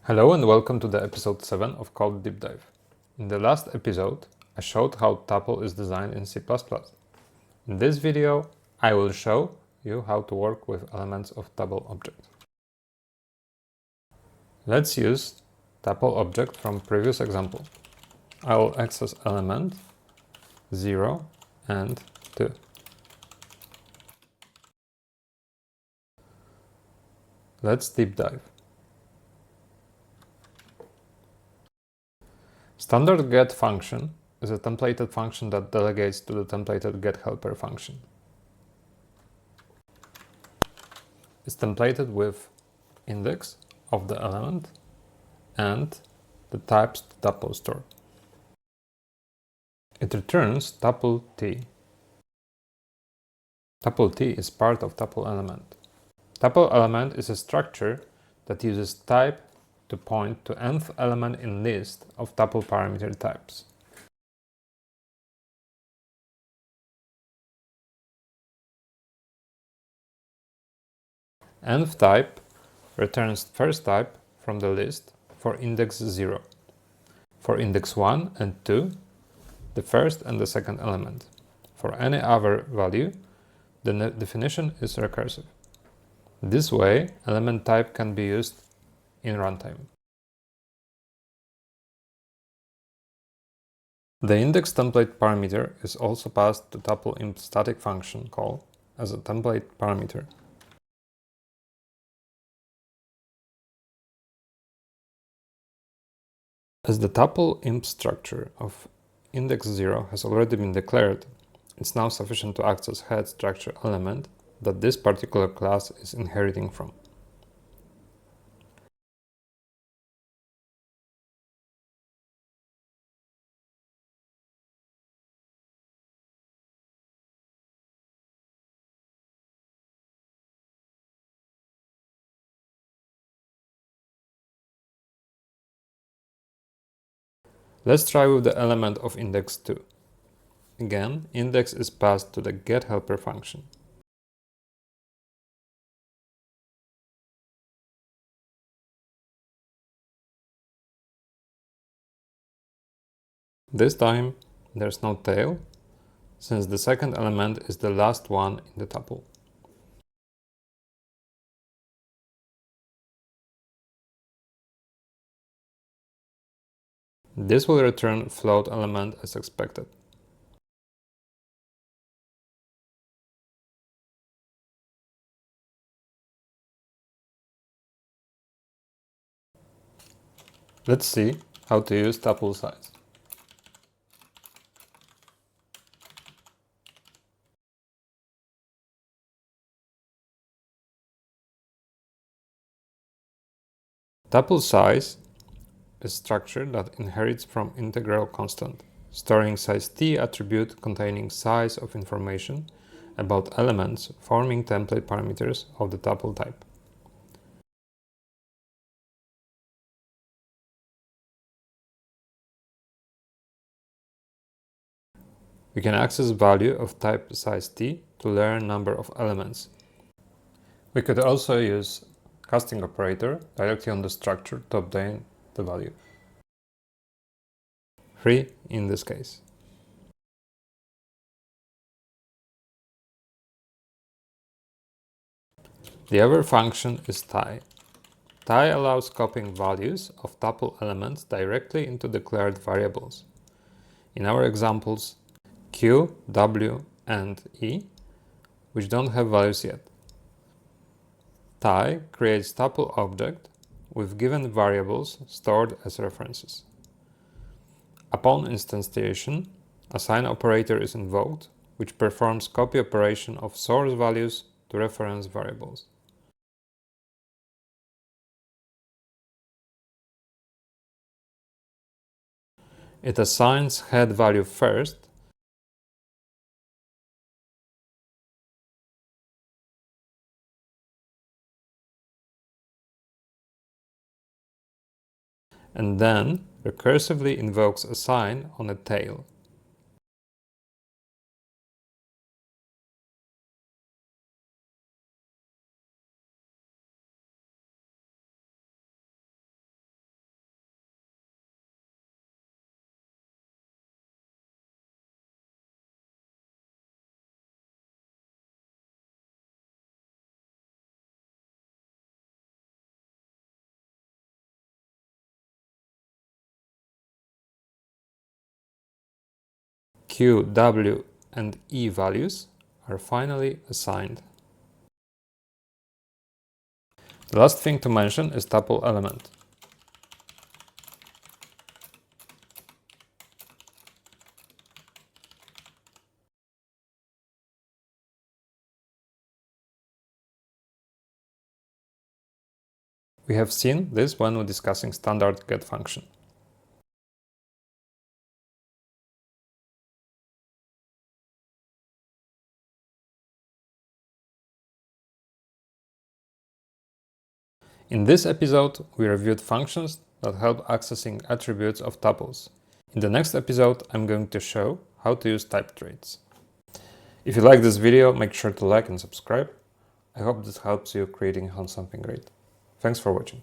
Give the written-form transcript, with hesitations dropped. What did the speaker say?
Hello and welcome to the episode 7 of Code Deep Dive. In the last episode, I showed how tuple is designed in C++. In this video, I will show you how to work with elements of tuple object. Let's use tuple object from previous example. I will access element 0 and 2. Let's deep dive. Standard get function is a templated function that delegates to the templated getHelper function. It's templated with index of the element and the types tuple store. It returns tuple t. Tuple t is part of tuple element. Tuple element is a structure that uses type to point to nth element in list of tuple parameter types. Nth type returns first type from the list for index 0. For index 1 and 2, the first and the second element. For any other value, the definition is recursive. This way, element type can be used in runtime. The index template parameter is also passed to tuple imp static function call as a template parameter. As the tuple imp structure of index 0 has already been declared, it's now sufficient to access head structure element that this particular class is inheriting from. Let's try with the element of index 2. Again, index is passed to the getHelper function. This time, there's no tail, since the second element is the last one in the tuple. This will return float element as expected. Let's see how to use tuple size. Tuple size is structure that inherits from integral constant, storing size t attribute containing size of information about elements forming template parameters of the tuple type. We can access value of type size t to learn number of elements. We could also use casting operator directly on the structure to obtain the value. 3 in this case. The other function is tie. Tie allows copying values of tuple elements directly into declared variables. In our examples, Q, W, and E, which don't have values yet. Tie creates tuple object with given variables stored as references. Upon instantiation, assign operator is invoked, which performs copy operation of source values to reference variables. It assigns head value first and then recursively invokes assign on a tail. Q, W, and E values are finally assigned. The last thing to mention is tuple element. We have seen this when we're discussing standard get function. In this episode, we reviewed functions that help accessing attributes of tuples. In the next episode, I'm going to show how to use type traits. If you like this video, make sure to like and subscribe. I hope this helps you creating something great. Thanks for watching.